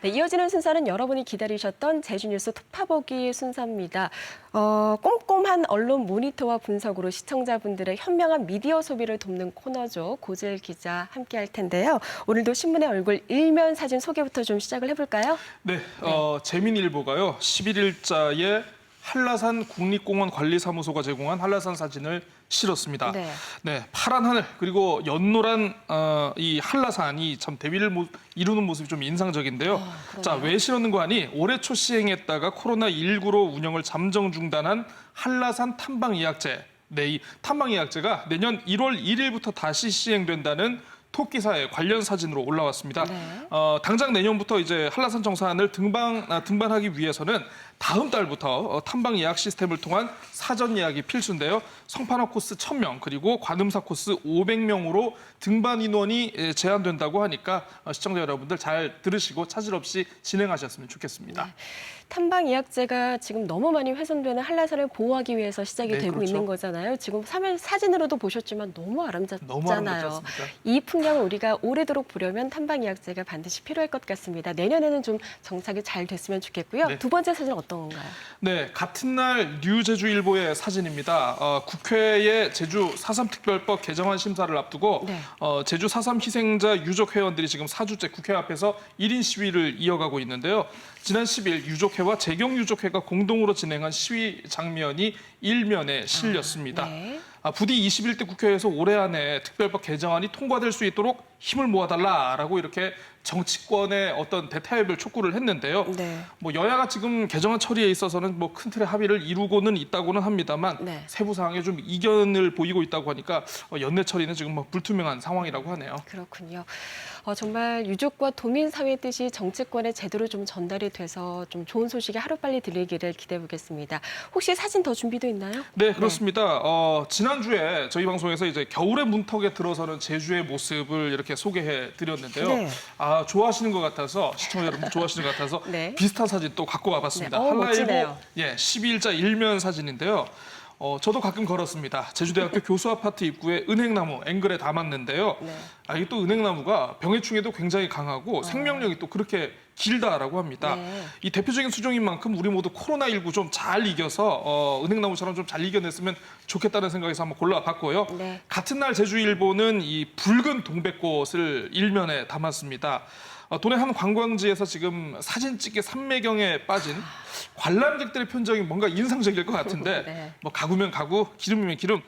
네, 이어지는 순서는 여러분이 기다리셨던 제주뉴스 톱파보기 순서입니다. 꼼꼼한 언론 모니터와 분석으로 시청자분들의 현명한 미디어 소비를 돕는 코너죠. 고재일 기자 함께할 텐데요. 오늘도 신문의 얼굴 일면 사진 소개부터 좀 시작을 해볼까요? 네, 재민일보가요. 11일자에 한라산 국립공원 관리사무소가 제공한 한라산 사진을 실었습니다. 네, 파란 하늘 그리고 연노란 이 한라산이 참 대비를 이루는 모습이 좀 인상적인데요. 자, 왜 실었는가 하니 올해 초 시행했다가 코로나19로 운영을 잠정 중단한 한라산 탐방이약제. 네, 이 탐방이약제가 내년 1월 1일부터 다시 시행된다는 톱기사의 관련 사진으로 올라왔습니다. 당장 내년부터 이제 한라산 정상을 등반하기 위해서는 다음 달부터 탐방 예약 시스템을 통한 사전 예약이 필수인데요. 성판화 코스 1,000명 그리고 관음사 코스 500명으로 등반 인원이 제한된다고 하니까 시청자 여러분들 잘 들으시고 차질 없이 진행하셨으면 좋겠습니다. 네. 탐방 예약제가 지금 너무 많이 훼손되는 한라산을 보호하기 위해서 시작이 되고 그렇죠. 있는 거잖아요. 지금 사진으로도 보셨지만 너무 아름답잖아요. 너무 아름답지 않습니까? 이 풍경을 우리가 오래도록 보려면 탐방 예약제가 반드시 필요할 것 같습니다. 내년에는 좀 정착이 잘 됐으면 좋겠고요. 네. 두 번째 사진은 어떤 건가요? 네, 같은 날 뉴제주일보의 사진입니다. 국회의 제주 4.3 특별법 개정안 심사를 앞두고 제주 4.3 희생자 유족 회원들이 지금 4주째 국회 앞에서 1인 시위를 이어가고 있는데요. 지난 10일 유족회와 재경유족회가 공동으로 진행한 시위 장면이 일면에 실렸습니다. 부디 21대 국회에서 올해 안에 특별법 개정안이 통과될 수 있도록 힘을 모아달라라고 이렇게 정치권의 어떤 대타협을 촉구를 했는데요. 뭐 여야가 지금 개정안 처리에 있어서는 뭐 큰 틀의 합의를 이루고는 있다고는 합니다만 세부 사항에 좀 이견을 보이고 있다고 하니까 연내 처리는 지금 뭐 불투명한 상황이라고 하네요. 그렇군요. 정말 유족과 도민 사회의 뜻이 정치권에 제대로 좀 전달이 돼서 좀 좋은 소식이 하루빨리 들리기를 기대해 보겠습니다. 혹시 사진 더 준비도 있나요? 네, 그렇습니다. 지난주에 저희 방송에서 이제 겨울의 문턱에 들어서는 제주의 모습을 이렇게 소개해 드렸는데요. 좋아하시는 것 같아서 시청자 여러분 좋아하시는 것 같아서 비슷한 사진 또 갖고 와봤습니다. 한라일보 12일자 일면 사진인데요. 저도 가끔 걸었습니다. 제주대학교 교수 아파트 입구에 은행나무 앵글에 담았는데요. 이게 또 은행나무가 병해충에도 굉장히 강하고 생명력이 또 그렇게 길다라고 합니다. 이 대표적인 수종인 만큼 우리 모두 코로나19 좀 잘 이겨서 은행나무처럼 좀 잘 이겨냈으면 좋겠다는 생각에서 한번 골라봤고요. 같은 날 제주일보는 이 붉은 동백꽃을 일면에 담았습니다. 도내 한 관광지에서 지금 사진 찍기 산매경에 빠진 관람객들의 표정이 뭔가 인상적일 것 같은데 뭐 가구면 가구, 기름이면 기름,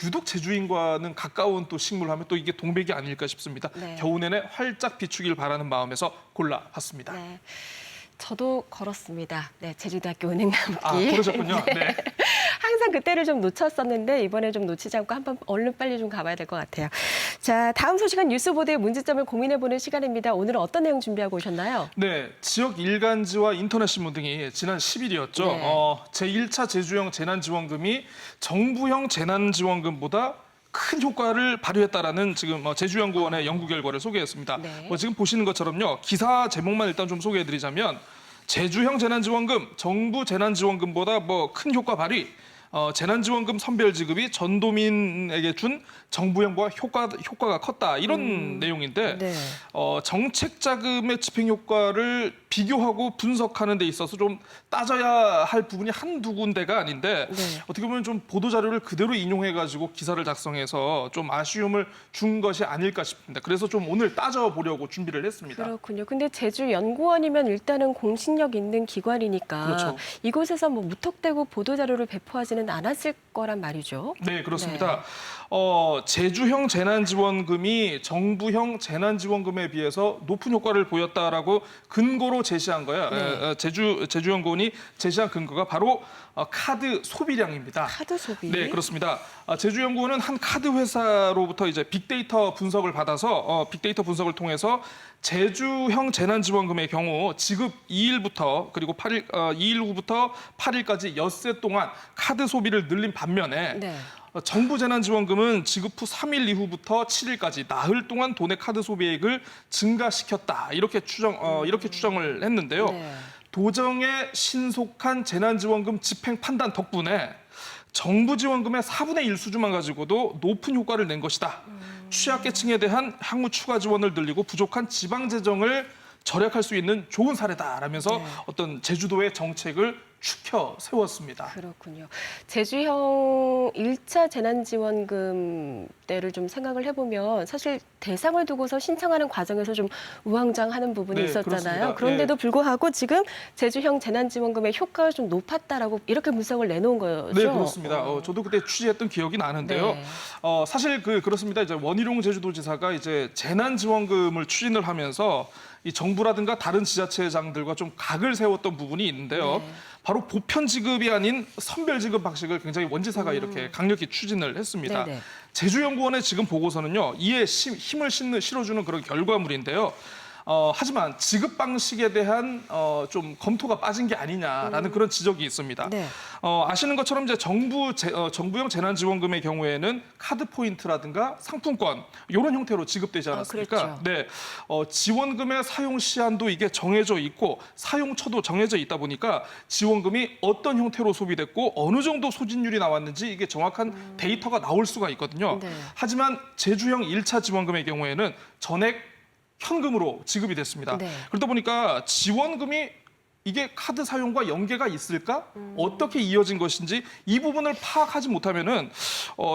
유독 제주인과는 가까운 또 식물하면 또 이게 동백이 아닐까 싶습니다. 겨우 내내 활짝 비추길 바라는 마음에서 골라봤습니다. 저도 걸었습니다. 제주대학교 은행나무길. 그러셨군요. 항상 그때를 좀 놓쳤었는데 이번에 좀 놓치지 않고 한번 얼른 빨리 좀 가봐야 될 것 같아요. 자, 다음 소식은 뉴스보도의 문제점을 고민해보는 시간입니다. 오늘은 어떤 내용 준비하고 오셨나요? 네, 지역 일간지와 인터넷신문 등이 지난 10일이었죠. 제1차 제주형 재난지원금이 정부형 재난지원금보다 큰 효과를 발휘했다라는 지금 제주연구원의 연구 결과를 소개했습니다. 지금 보시는 것처럼요. 기사 제목만 일단 좀 소개해드리자면 제주형 재난지원금, 정부 재난지원금보다 큰 효과 발휘. 재난지원금 선별 지급이 전도민에게 준 정부형과 효과가 컸다 이런 내용인데 정책 자금의 집행 효과를 비교하고 분석하는 데 있어서 좀 따져야 할 부분이 한두 군데가 아닌데 어떻게 보면 좀 보도 자료를 그대로 인용해가지고 기사를 작성해서 좀 아쉬움을 준 것이 아닐까 싶습니다. 그래서 좀 오늘 따져보려고 준비를 했습니다. 그렇군요. 근데 제주연구원이면 일단은 공신력 있는 기관이니까 이곳에서 뭐 무턱대고 보도 자료를 배포하지는 않았을 거란 말이죠. 네, 그렇습니다. 제주형 재난지원금이 정부형 재난지원금에 비해서 높은 효과를 보였다라고 근거로 제시한 거예요. 제주연구원이 제시한 근거가 바로 카드 소비량입니다. 카드 소비? 네, 그렇습니다. 제주연구원은 한 카드 회사로부터 이제 빅데이터 분석을 받아서 빅데이터 분석을 통해서 제주형 재난지원금의 경우 지급 2일부터 그리고 2일 후부터 8일까지 엿새 동안 카드 소비를 늘린 반면에 정부 재난지원금은 지급 후 3일 이후부터 7일까지 나흘 동안 도내 카드 소비액을 증가시켰다. 이렇게 추정을 했는데요. 도정의 신속한 재난지원금 집행 판단 덕분에 정부 지원금의 4분의 1 수준만 가지고도 높은 효과를 낸 것이다. 취약계층에 대한 향후 추가 지원을 늘리고 부족한 지방 재정을 절약할 수 있는 좋은 사례다라면서 네. 어떤 제주도의 정책을 추켜 세웠습니다. 그렇군요. 제주형 1차 재난지원금 때를 좀 생각을 해보면 사실 대상을 두고서 신청하는 과정에서 좀 우왕좌왕하는 부분이 네, 있었잖아요. 그렇습니다. 그런데도 예. 불구하고 지금 제주형 재난지원금의 효과가 좀 높았다라고 이렇게 분석을 내놓은 거죠. 네, 그렇습니다. 저도 그때 취재했던 기억이 나는데요. 네. 사실 그렇습니다. 이제 원희룡 제주도지사가 이제 재난지원금을 추진을 하면서 이 정부라든가 다른 지자체장들과 좀 각을 세웠던 부분이 있는데요. 네. 바로 보편 지급이 아닌 선별 지급 방식을 굉장히 원지사가 이렇게 강력히 추진을 했습니다. 네네. 제주연구원의 지금 보고서는요, 이에 힘을 실어주는 그런 결과물인데요. 하지만 지급 방식에 대한 좀 검토가 빠진 게 아니냐라는 그런 지적이 있습니다. 네. 아시는 것처럼 이제 정부형 재난지원금의 경우에는 카드 포인트라든가 상품권 이런 형태로 지급되지 않았습니까? 그렇죠. 네, 지원금의 사용 시한도 이게 정해져 있고 사용처도 정해져 있다 보니까 지원금이 어떤 형태로 소비됐고 어느 정도 소진율이 나왔는지 이게 정확한 데이터가 나올 수가 있거든요. 네. 하지만 제주형 1차 지원금의 경우에는 전액 현금으로 지급이 됐습니다. 네. 그러다 보니까 지원금이 이게 카드 사용과 연계가 있을까? 어떻게 이어진 것인지 이 부분을 파악하지 못하면은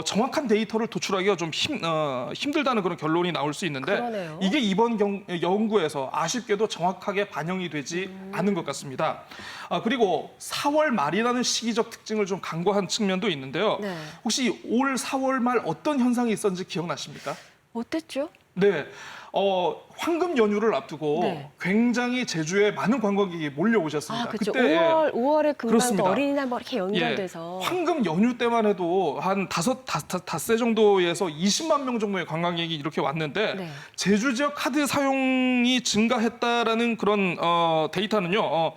정확한 데이터를 도출하기가 좀 힘들다는 그런 결론이 나올 수 있는데 그러네요. 이게 이번 연구에서 아쉽게도 정확하게 반영이 되지 않은 것 같습니다. 그리고 4월 말이라는 시기적 특징을 좀 간과한 측면도 있는데요. 네. 혹시 올 4월 말 어떤 현상이 있었는지 기억나십니까? 어땠죠? 네. 황금 연휴를 앞두고 네. 굉장히 제주에 많은 관광객이 몰려오셨습니다. 그렇죠. 그때 5월에 금방 그렇습니다. 또 어린이날 뭐 이렇게 연결돼서. 황금 연휴 때만 해도 한 닷새 정도에서 20만 명 정도의 관광객이 이렇게 왔는데 네. 제주 지역 카드 사용이 증가했다라는 그런 데이터는요.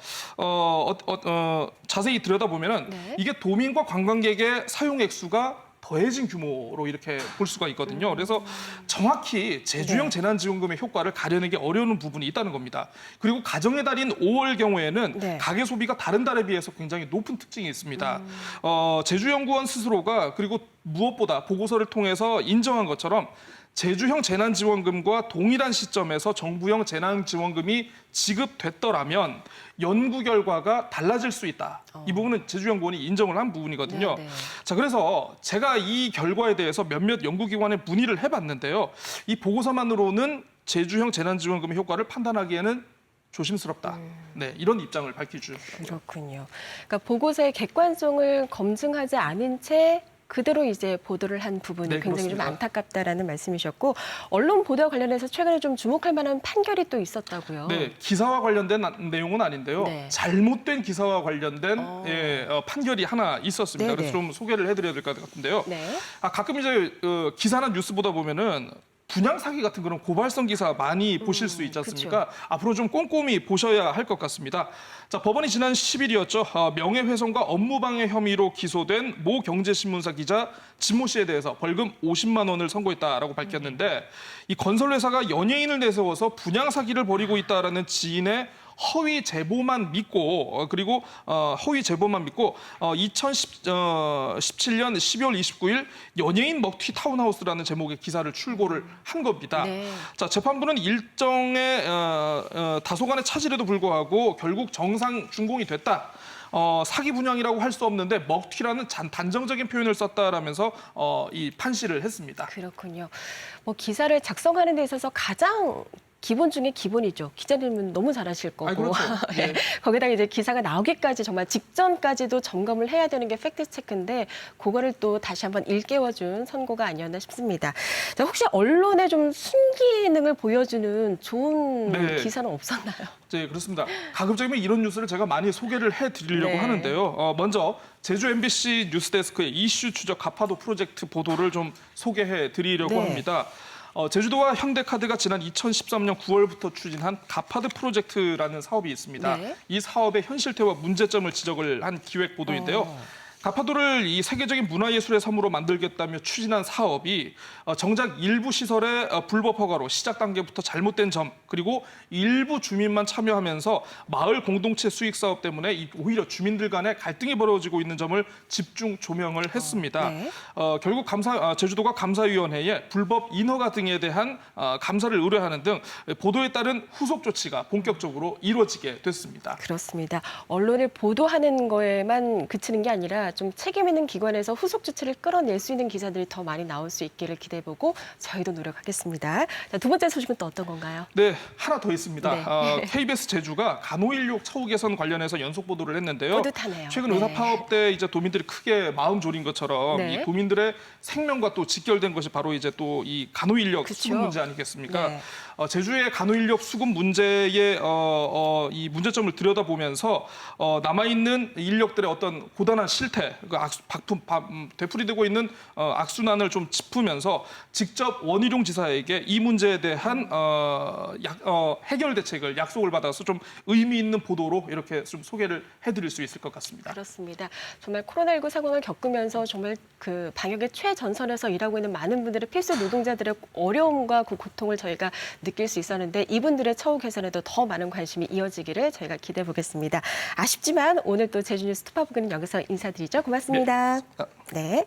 자세히 들여다보면은 네. 이게 도민과 관광객의 사용 액수가 더해진 규모로 이렇게 볼 수가 있거든요. 그래서 정확히 제주형 네. 재난지원금의 효과를 가려내기 어려운 부분이 있다는 겁니다. 그리고 가정의 달인 5월 경우에는 네. 가계 소비가 다른 달에 비해서 굉장히 높은 특징이 있습니다. 제주연구원 스스로가 그리고 무엇보다 보고서를 통해서 인정한 것처럼 제주형 재난지원금과 동일한 시점에서 정부형 재난지원금이 지급됐더라면 연구 결과가 달라질 수 있다. 이 부분은 제주연구원이 인정을 한 부분이거든요. 네, 네. 자, 그래서 제가 이 결과에 대해서 몇몇 연구기관에 문의를 해봤는데요. 이 보고서만으로는 제주형 재난지원금의 효과를 판단하기에는 조심스럽다. 네, 이런 입장을 밝혀주셨더라고요. 그렇군요. 그러니까 보고서의 객관성을 검증하지 않은 채 그대로 이제 보도를 한 부분이 네, 굉장히 좀 그렇습니다. 안타깝다라는 말씀이셨고 언론 보도와 관련해서 최근에 좀 주목할 만한 판결이 또 있었다고요. 네, 기사와 관련된 내용은 아닌데요. 네. 잘못된 기사와 관련된 판결이 하나 있었습니다. 네네. 그래서 좀 소개를 해드려야 될 것 같은데요. 네. 가끔 이제 기사나 뉴스 보다 보면은 분양 사기 같은 그런 고발성 기사 많이 보실 수 있지 않습니까? 앞으로 좀 꼼꼼히 보셔야 할 것 같습니다. 자, 법원이 지난 10일이었죠. 명예훼손과 업무방해 혐의로 기소된 모 경제신문사 기자 진모 씨에 대해서 벌금 50만 원을 선고했다라고 밝혔는데 이 건설회사가 연예인을 내세워서 분양 사기를 벌이고 있다라는 지인의 허위 제보만 믿고 그리고 허위 제보만 믿고 2017년 12월 29일 연예인 먹튀 타운하우스라는 제목의 기사를 출고를 한 겁니다. 네. 자, 재판부는 일정의 다소간의 차질에도 불구하고 결국 정상 준공이 됐다. 사기 분양이라고 할 수 없는데 먹튀라는 단정적인 표현을 썼다라면서 이 판시를 했습니다. 그렇군요. 뭐 기사를 작성하는 데 있어서 가장 기본 중에 기본이죠. 기자님은 너무 잘하실 거고. 그렇죠. 네. 네. 거기다가 이제 기사가 나오기까지 정말 직전까지도 점검을 해야 되는 게 팩트 체크인데 그거를 또 다시 한번 일깨워준 선고가 아니었나 싶습니다. 자, 혹시 언론에 좀 순기능을 보여주는 좋은 네. 기사는 없었나요? 네, 그렇습니다. 가급적이면 이런 뉴스를 제가 많이 소개를 해드리려고 네. 하는데요. 먼저 제주 MBC 뉴스데스크의 이슈 추적 가파도 프로젝트 보도를 좀 소개해드리려고 네. 합니다. 제주도와 현대카드가 지난 2013년 9월부터 추진한 가파드 프로젝트라는 사업이 있습니다. 네. 이 사업의 현실태와 문제점을 지적을 한 기획 보도인데요. 가파도를 이 세계적인 문화예술의 섬으로 만들겠다며 추진한 사업이 정작 일부 시설의 불법 허가로 시작 단계부터 잘못된 점, 그리고 일부 주민만 참여하면서 마을 공동체 수익 사업 때문에 오히려 주민들 간의 갈등이 벌어지고 있는 점을 집중 조명을 했습니다. 네. 결국 제주도가 감사위원회에 불법 인허가 등에 대한 감사를 의뢰하는 등 보도에 따른 후속 조치가 본격적으로 이루어지게 됐습니다. 그렇습니다. 언론을 보도하는 거에만 그치는 게 아니라 좀 책임 있는 기관에서 후속 조치를 끌어낼 수 있는 기사들이 더 많이 나올 수 있기를 기대해보고 저희도 노력하겠습니다. 자, 두 번째 소식은 또 어떤 건가요? 네, 하나 더 있습니다. 네. KBS 제주가 간호인력 처우 개선 관련해서 연속 보도를 했는데요. 뿌듯하네요. 최근 네. 의사파업 때 이제 도민들이 크게 마음 졸인 것처럼 네. 이 도민들의 생명과 또 직결된 것이 바로 이제 또 이 간호인력 그쵸. 수급 문제 아니겠습니까? 네. 제주의 간호인력 수급 문제의 이 문제점을 들여다보면서 남아 있는 인력들의 어떤 고단한 실태, 그 되풀이되고 있는 악순환을 좀 짚으면서 직접 원희룡 지사에게 이 문제에 대한 해결 대책을 약속을 받아서 좀 의미 있는 보도로 이렇게 좀 소개를 해드릴 수 있을 것 같습니다. 그렇습니다. 정말 코로나19 상황을 겪으면서 정말 그 방역의 최전선에서 일하고 있는 많은 분들의 필수 노동자들의 어려움과 그 고통을 저희가 느낄 수 있었는데 이분들의 처우 개선에도 더 많은 관심이 이어지기를 저희가 기대해 보겠습니다. 아쉽지만 오늘 또 제주뉴스 투파보기는 여기서 인사드리죠. 고맙습니다. 네. 네.